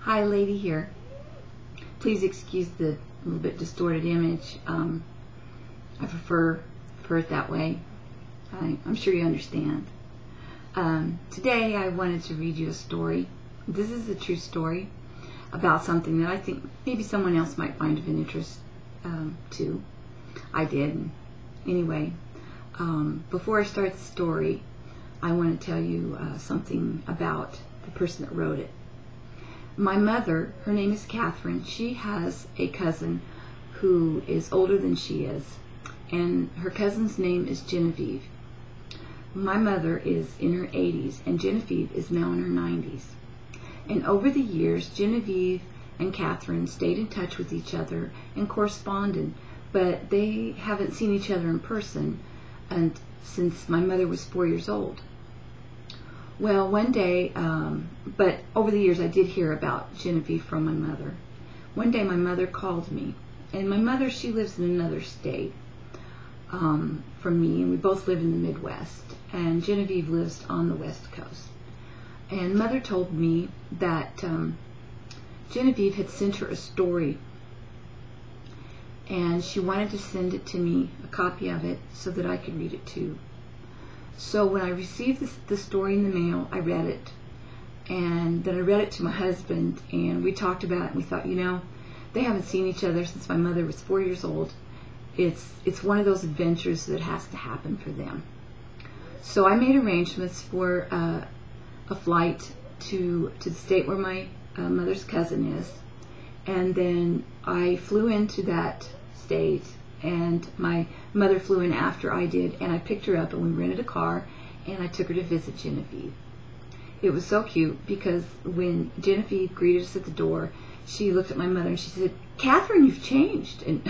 Hi, lady here. Please excuse the little bit distorted image. I prefer it that way. I'm sure you understand. Today I wanted to read you a story. This is a true story about something that I think maybe someone else might find of an interest too. I did. Anyway, before I start the story, I want to tell you something about the person that wrote it. My mother, her name is Catherine, she has a cousin who is older than she is, and her cousin's name is Genevieve. My mother is in her 80s, and Genevieve is now in her 90s. And over the years, Genevieve and Catherine stayed in touch with each other and corresponded, but they haven't seen each other in person since my mother was 4 years old. Well, one day, but over the years I did hear about Genevieve from my mother. One day my mother called me, and my mother, she lives in another state from me, and we both live in the Midwest, and Genevieve lives on the West Coast. And Mother told me that Genevieve had sent her a story, and she wanted to send it to me, a copy of it, so that I could read it too. So when I received the story in the mail, I read it, and then I read it to my husband, and we talked about it, and we thought, you know, they haven't seen each other since my mother was 4 years old. It's one of those adventures that has to happen for them. So I made arrangements for a flight to the state where my mother's cousin is, and then I flew into that state, and my mother flew in after I did, and I picked her up, and we rented a car, and I took her to visit Genevieve. It was so cute because when Genevieve greeted us at the door, she looked at my mother and she said, "Catherine, you've changed." And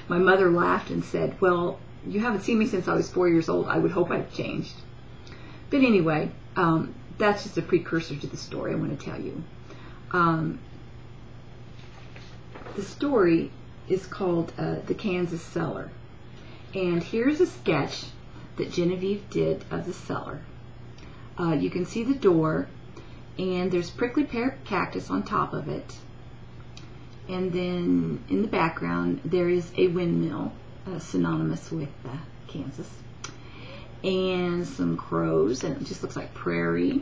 my mother laughed and said, "Well, you haven't seen me since I was 4 years old. I would hope I've changed." But anyway, that's just a precursor to the story I want to tell you. The story is called The Kansas Cellar. And here's a sketch that Genevieve did of the cellar. You can see the door, and there's prickly pear cactus on top of it. And then in the background there is a windmill, synonymous with Kansas, and some crows, and it just looks like prairie,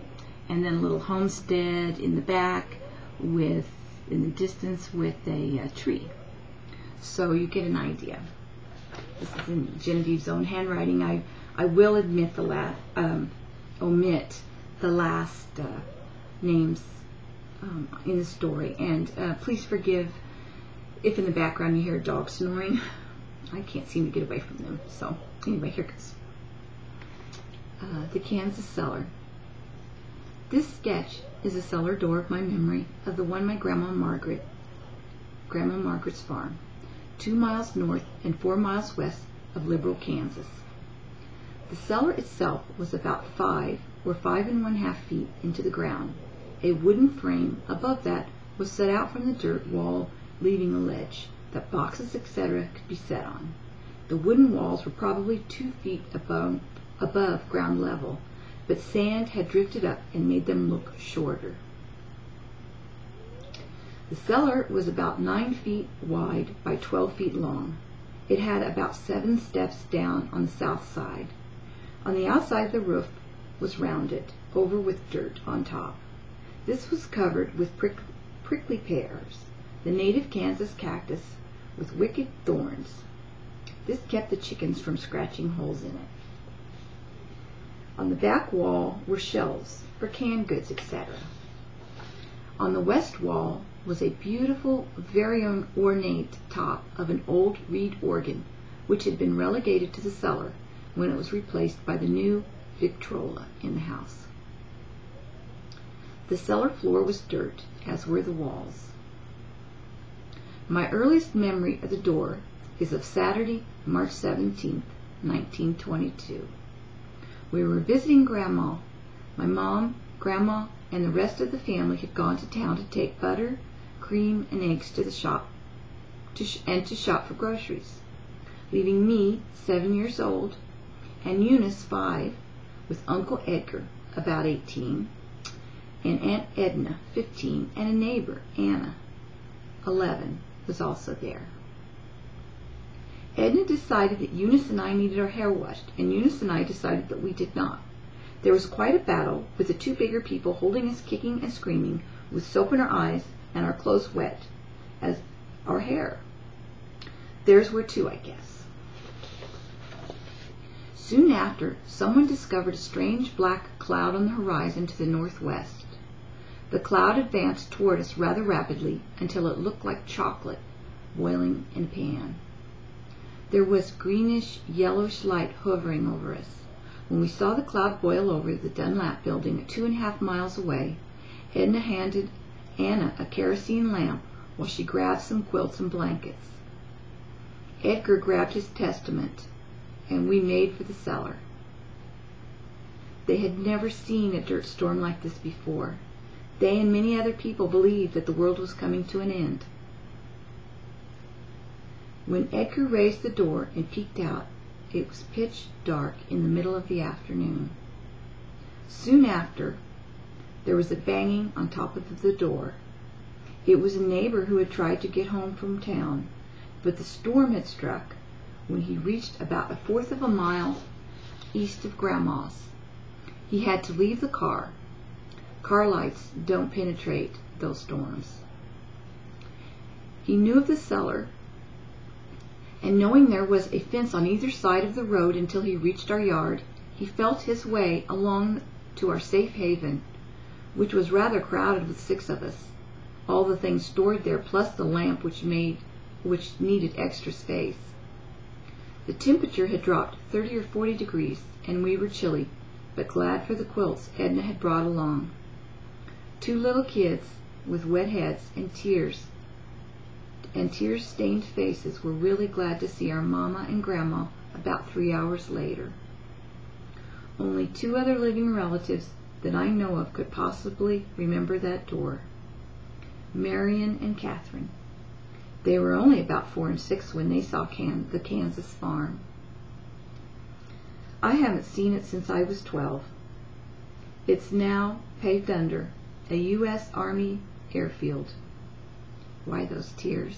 and then a little homestead in the back with, in the distance, with a tree. So you get an idea. This is in Genevieve's own handwriting. I will omit the last names in the story, and please forgive if in the background you hear a dog snoring. I can't seem to get away from them. So anyway, here goes. The Kansas Cellar. This sketch is a cellar door of my memory of the one my Grandma Margaret's farm, 2 miles north and 4 miles west of Liberal, Kansas. The cellar itself was about 5 or 5 1/2 feet into the ground. A wooden frame above that was set out from the dirt wall, leaving a ledge that boxes, etc. could be set on. The wooden walls were probably 2 feet above ground level, but sand had drifted up and made them look shorter. The cellar was about 9 feet wide by 12 feet long. It had about 7 steps down on the south side. On the outside, the roof was rounded over with dirt on top. This was covered with prickly pears, the native Kansas cactus with wicked thorns. This kept the chickens from scratching holes in it. On the back wall were shelves for canned goods, etc. On the west wall was a beautiful, very ornate top of an old reed organ, which had been relegated to the cellar when it was replaced by the new Victrola in the house. The cellar floor was dirt, as were the walls. My earliest memory of the door is of Saturday, March 17th, 1922. We were visiting Grandma. My mom, Grandma, and the rest of the family had gone to town to take butter, cream, and eggs to the shop and to shop for groceries, leaving me, 7 years old, and Eunice, 5, with Uncle Edgar, about 18, and Aunt Edna, 15, and a neighbor, Anna, 11, was also there. Edna decided that Eunice and I needed our hair washed, and Eunice and I decided that we did not. There was quite a battle, with the two bigger people holding us, kicking and screaming, with soap in our eyes and our clothes wet as our hair. Theirs were too, I guess. Soon after, someone discovered a strange black cloud on the horizon to the northwest. The cloud advanced toward us rather rapidly until it looked like chocolate boiling in a pan. There was greenish, yellowish light hovering over us. When we saw the cloud boil over the Dunlap building 2.5 miles away, Edna handed Anna a kerosene lamp while she grabbed some quilts and blankets. Edgar grabbed his Testament, and we made for the cellar. They had never seen a dirt storm like this before. They and many other people believed that the world was coming to an end. When Edgar raised the door and peeked out, it was pitch dark in the middle of the afternoon. Soon after, there was a banging on top of the door. It was a neighbor who had tried to get home from town, but the storm had struck when he reached about 1/4 of a mile east of Grandma's. He had to leave the car. Car lights don't penetrate those storms. He knew of the cellar, and knowing there was a fence on either side of the road until he reached our yard, he felt his way along to our safe haven, which was rather crowded with 6 of us, all the things stored there plus the lamp which needed extra space. The temperature had dropped 30 or 40 degrees, and we were chilly, but glad for the quilts Edna had brought along. 2 little kids with wet heads and tear-stained faces were really glad to see our Mama and Grandma about 3 hours later. Only 2 other living relatives that I know of could possibly remember that door: Marion and Catherine. They were only about 4 and 6 when they saw the Kansas farm. I haven't seen it since I was 12. It's now paved under a U.S. Army airfield. Why those tears?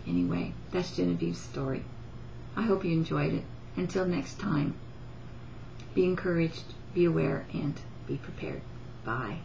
Anyway, that's Genevieve's story. I hope you enjoyed it. Until next time, be encouraged, be aware, and be prepared. Bye.